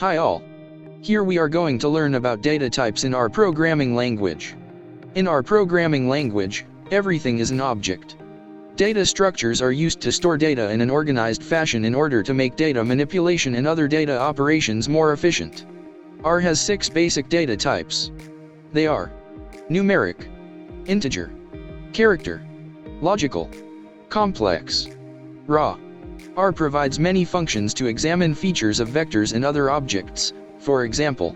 Hi all. Here we are going to learn about data types in our programming language. In our programming language, everything is an object. Data structures are used to store data in an organized fashion in order to make data manipulation and other data operations more efficient. R has 6 basic data types. They are numeric, integer, character, logical, complex, raw. R provides many functions to examine features of vectors and other objects. For example,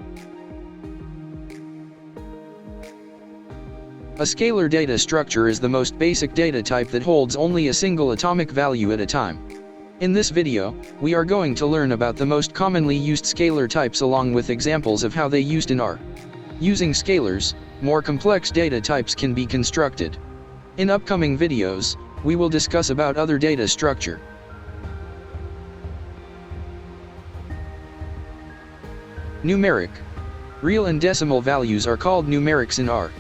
a scalar data structure is the most basic data type that holds only a single atomic value at a time. In this video, we are going to learn about the most commonly used scalar types along with examples of how they used in R. Using scalars, more complex data types can be constructed. In upcoming videos, we will discuss about other data structure. Numeric. Real and decimal values are called numerics in R.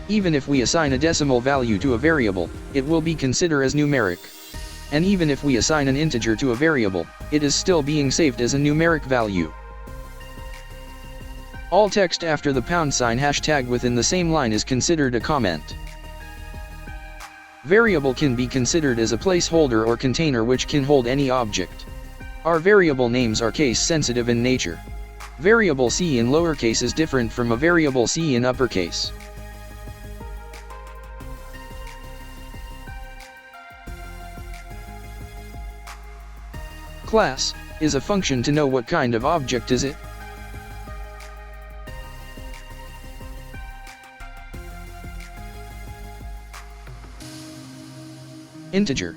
Even if we assign a decimal value to a variable, it will be considered as numeric. And even if we assign an integer to a variable, it is still being saved as a numeric value. All text after the # hashtag within the same line is considered a comment. Variable can be considered as a placeholder or container which can hold any object. Our variable names are case-sensitive in nature. Variable c in lowercase is different from a variable c in uppercase. Class is a function to know what kind of object is it. Integer.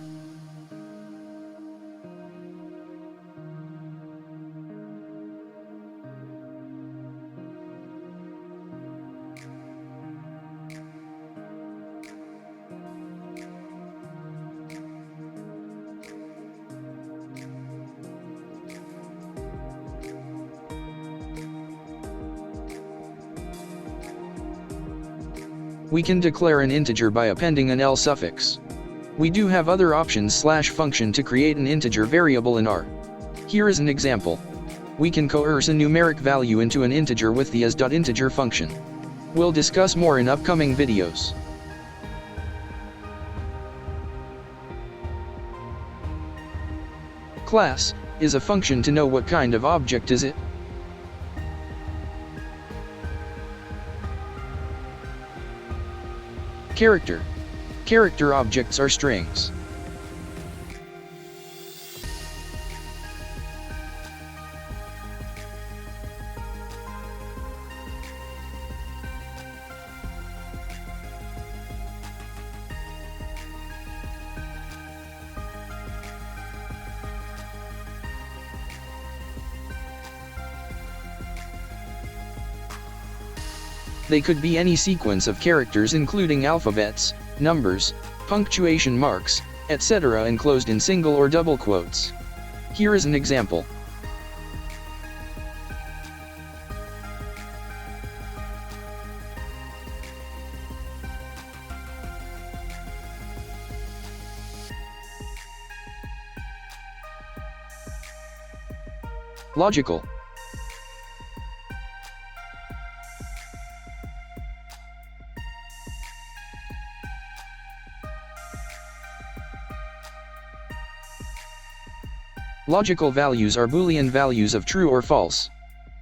We can declare an integer by appending an L suffix. We do have other options /function to create an integer variable in R. Here is an example. We can coerce a numeric value into an integer with the as.integer function. We'll discuss more in upcoming videos. Class is a function to know what kind of object is it. Character. Character objects are strings. They could be any sequence of characters including alphabets, numbers, punctuation marks, etc. enclosed in single or double quotes. Here is an example. Logical. Logical values are Boolean values of true or false.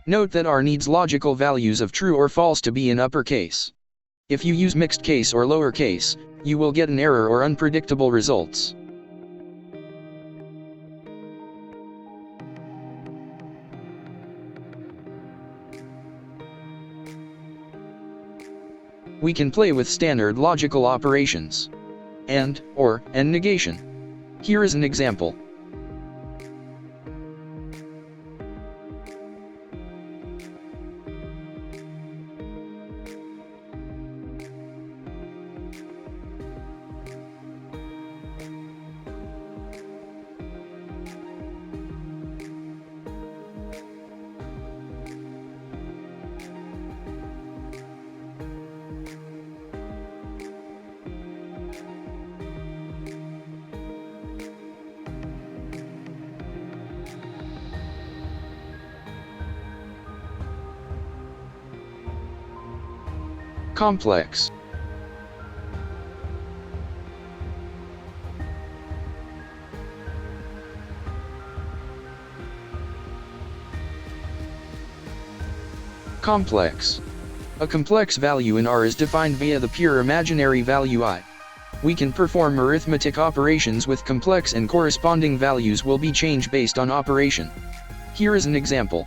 Note that R needs logical values of true or false to be in uppercase. If you use mixed case or lowercase, you will get an error or unpredictable results. We can play with standard logical operations. And, or, and negation. Here is an example. Complex. Complex. A complex value in R is defined via the pure imaginary value I. We can perform arithmetic operations with complex and corresponding values will be changed based on operation. Here is an example.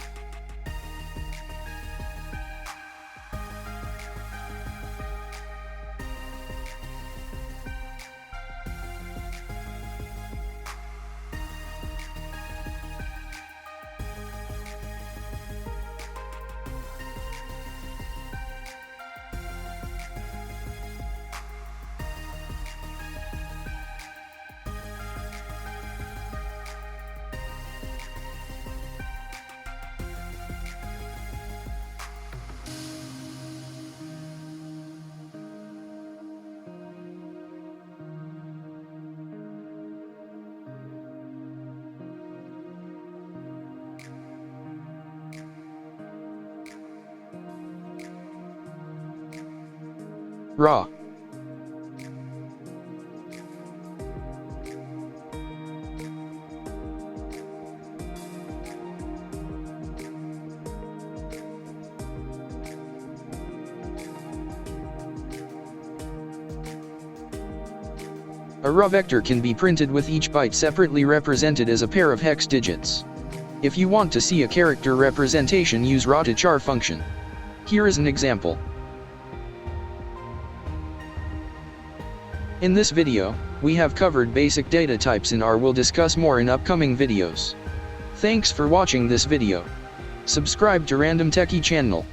Raw. A raw vector can be printed with each byte separately represented as a pair of hex digits. If you want to see a character representation, use raw to char function. Here is an example. In this video, we have covered basic data types in R. We'll discuss more in upcoming videos. Thanks for watching this video. Subscribe to Random Techie channel.